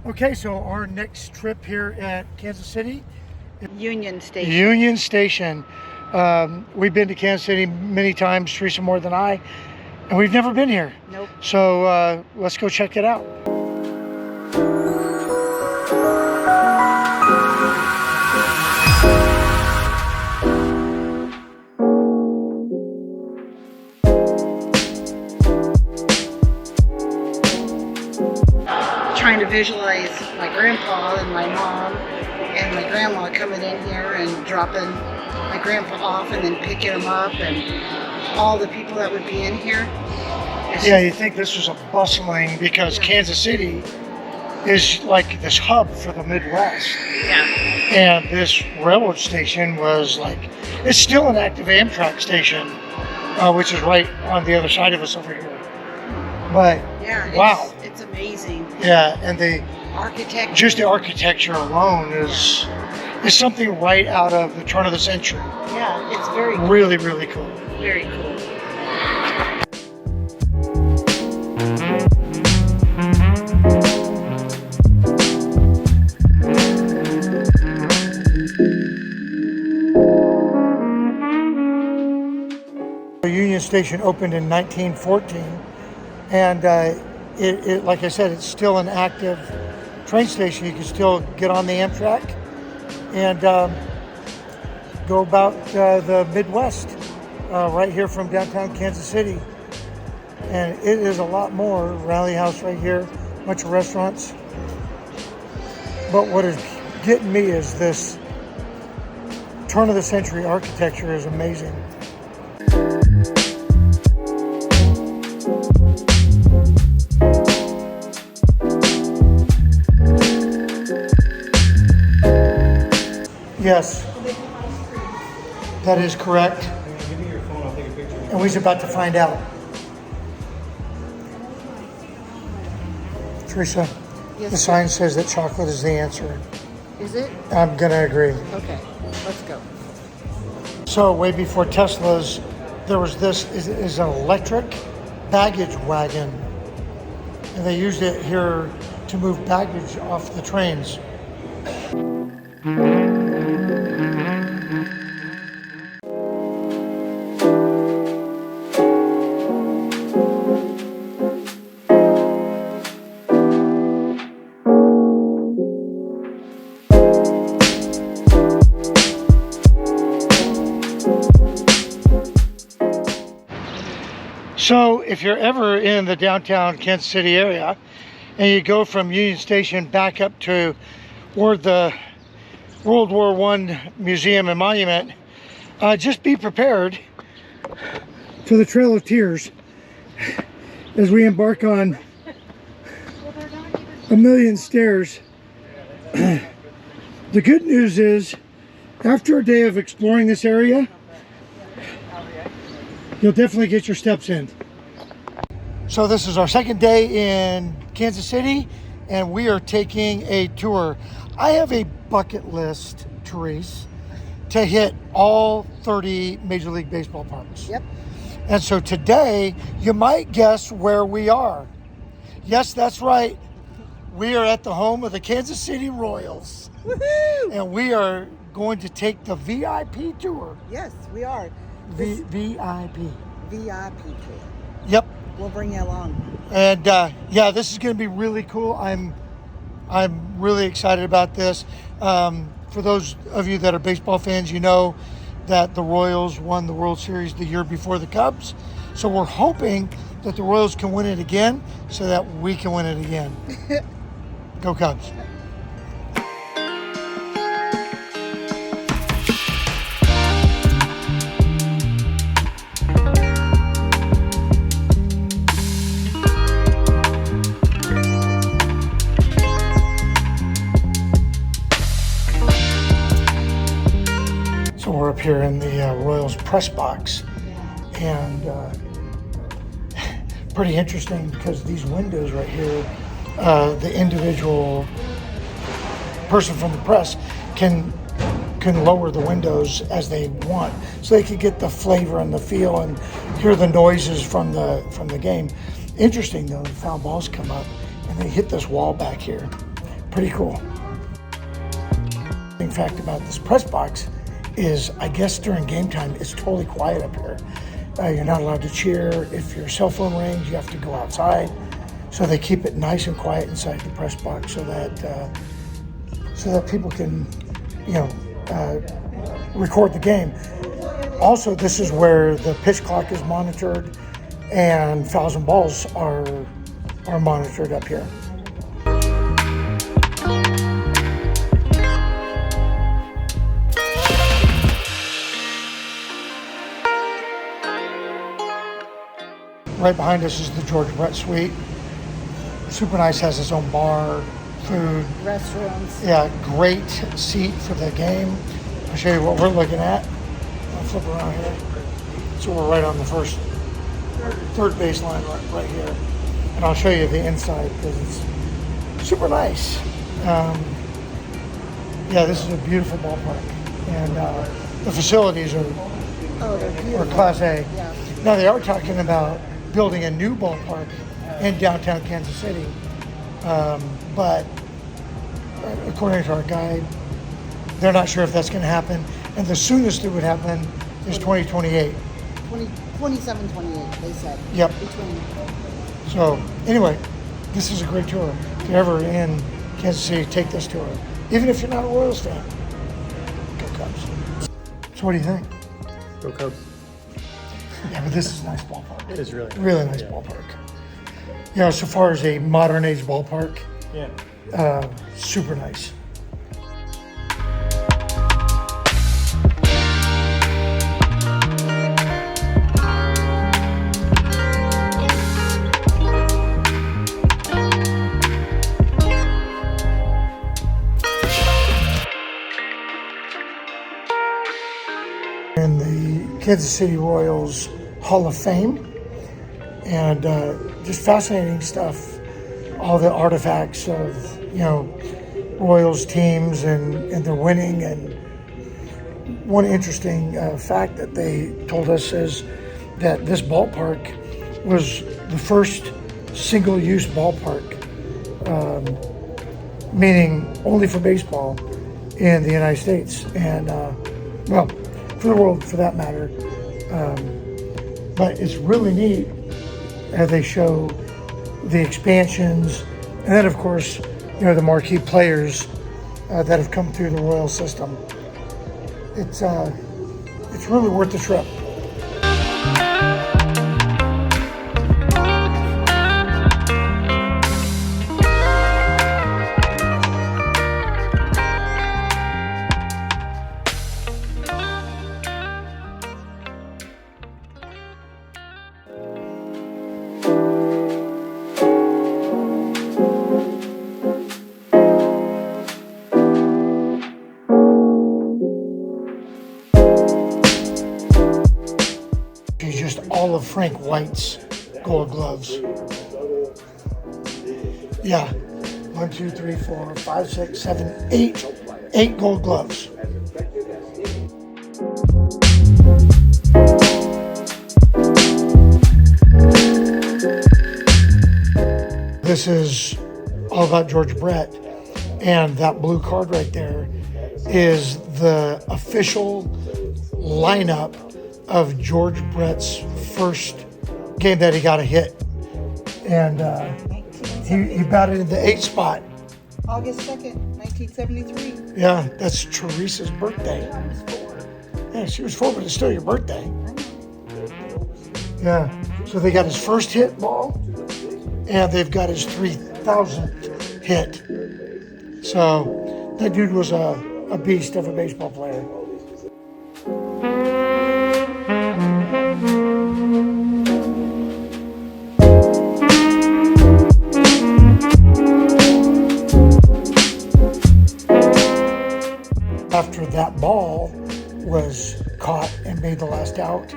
Okay, so our next trip here at Kansas City. Union Station. Union Station. We've been to Kansas City many times, Teresa more than I, and we've never been here. Nope. So let's go check it out. Trying to visualize my grandpa and my mom and my grandma coming in here and dropping my grandpa off and then picking him up, and all the people that would be in here. Yeah, you think this was a bustling, because Kansas City is like this hub for the Midwest. Yeah. And this railroad station was like, it's still an active Amtrak station, which is right on the other side of us over here. But Yeah. wow. It's amazing. Yeah, and Architecture. just the architecture alone is something right out of the turn of the century. Yeah, it's very cool. Really, really cool. Very cool. The Union Station opened in 1914, and it, like I said, it's still an active train station. You can still get on the Amtrak and go about the Midwest right here from downtown Kansas City. And it is a lot more. Rally House right here, bunch of restaurants. But what is getting me is this turn of the century architecture is amazing. Yes, that is correct. Give me your phone, I'll take a picture. And we're about to find out. Teresa, Yes, the sir. sign says that chocolate is the answer. Is it? I'm gonna agree. Okay, let's go. So way before Teslas, there was this is an electric baggage wagon, and they used it here to move baggage off the trains. So if you're ever in the downtown Kansas City area and you go from Union Station back up to where the World War I Museum and Monument, just be prepared for the Trail of Tears as we embark on a million stairs. The good news is, after a day of exploring this area, you'll definitely get your steps in. So this is our second day in Kansas City, and we are taking a tour. I have a bucket list, Therese, to hit all 30 Major League Baseball parks. Yep. And so today, you might guess where we are. Yes, that's right. We are at the home of the Kansas City Royals. Woohoo! And we are going to take the VIP tour. Yes, we are. VIP. VIP tour. Yep. We'll bring you along. And yeah, this is going to be really cool. I'm really excited about this. For those of you that are baseball fans, you know that the Royals won the World Series the year before the Cubs. So we're hoping that the Royals can win it again so that we can win it again. Go Cubs. So we're up here in the Royals press box, and pretty interesting because these windows right here, the individual person from the press can lower the windows as they want, so they can get the flavor and the feel and hear the noises from the game. Interesting though, the foul balls come up and they hit this wall back here. pretty cool. In fact, about this press box is, I guess during game time, it's totally quiet up here. You're not allowed to cheer. If your cell phone rings, you have to go outside. So they keep it nice and quiet inside the press box so that people can, record the game. Also, this is where the pitch clock is monitored and fouls and balls are monitored up here. Right behind us is the George Brett Suite. Super nice, has its own bar, food. Restrooms. Yeah, great seat for the game. I'll show you what we're looking at. I'll flip around here. So we're right on the third baseline right here. And I'll show you the inside because it's super nice. Yeah, this is a beautiful ballpark. And the facilities are Class A. Yeah. Now they are talking about building a new ballpark in downtown Kansas City. But according to our guide, they're not sure if that's going to happen. And the soonest it would happen is 2028. 27, 28, they said. Yep. Between. So anyway, this is a great tour. If you're ever in Kansas City, take this tour. Even if you're not a Royals fan. Go Cubs. So what do you think? Go Cubs. Yeah, but this is a nice ballpark. It is really nice. Really nice ballpark. So far as a modern age ballpark, super nice. In the Kansas City Royals Hall of Fame, and just fascinating stuff. All the artifacts of Royals teams and their winning. And one interesting fact that they told us is that this ballpark was the first single-use ballpark, meaning only for baseball in the United States, and for the world for that matter. But it's really neat how they show the expansions, and then of course, the marquee players that have come through the Royal system. It's really worth the trip. Just all of Frank White's Gold Gloves. Yeah, 1, 2, 3, 4, 5, 6, 7, 8 Gold Gloves. This is all about George Brett, and that blue card right there is the official lineup of George Brett's first game that he got a hit. And he batted in the 8th spot. August 2nd, 1973. Yeah, that's Teresa's birthday. I was 4. Yeah, she was 4, but it's still your birthday. Yeah, so they got his first hit ball, and they've got his 3,000th hit. So that dude was a beast of a baseball player. After that ball was caught and made the last out,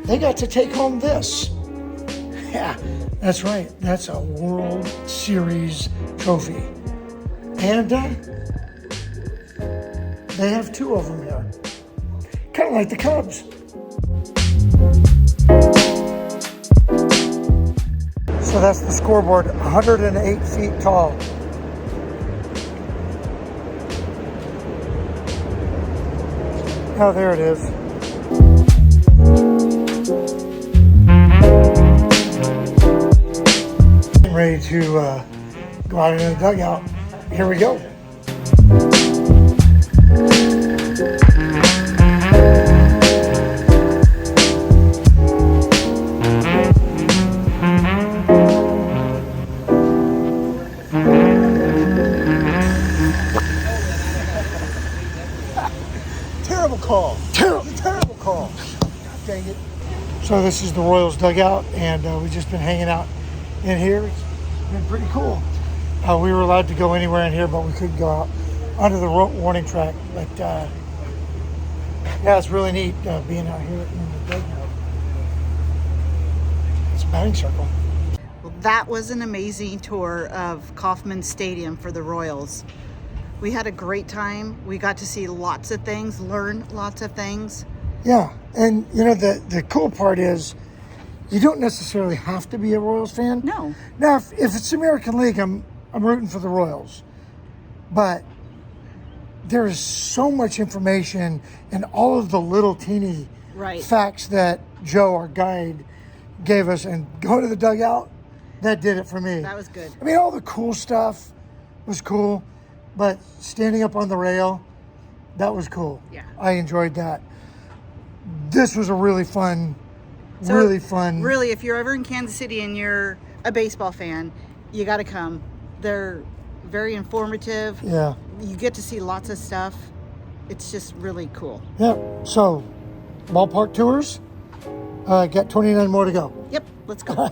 they got to take home this. Yeah, that's right. That's a World Series trophy. And they have 2 of them here. Kind of like the Cubs. So that's the scoreboard, 108 feet tall. Oh, there it is. Getting ready to go out into the dugout. Here we go. Terrible call. Terrible call. Dang it. So this is the Royals dugout, and we've just been hanging out in here. It's been pretty cool. We were allowed to go anywhere in here, but we couldn't go out onto the warning track. But yeah, it's really neat being out here in the dugout. It's a batting circle. Well, that was an amazing tour of Kaufman Stadium for the Royals. We had a great time. We got to see lots of things, learn lots of things. Yeah, and you know the cool part is you don't necessarily have to be a Royals fan. No. Now, if it's American League, I'm rooting for the Royals, but there is so much information and all of the little teeny facts that Joe, our guide, gave us. And go to the dugout, that did it for me. That was good. I mean, all the cool stuff was cool, but standing up on the rail, that was cool. Yeah. I enjoyed that. This was a really fun. Really, if you're ever in Kansas City and you're a baseball fan, you got to come. They're very informative. Yeah. You get to see lots of stuff. It's just really cool. Yep. So, ballpark tours. Got 29 more to go. Yep, let's go.